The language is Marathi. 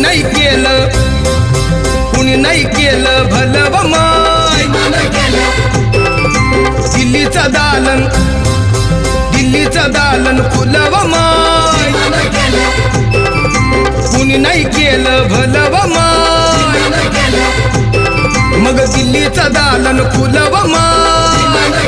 नाही केलं कुणी नाही केलं भलं व माय दिल्लीचं दालन फुलं व माय कुणी नाही केलं भलं व माय मग दिल्लीचं दालन फुलं व माय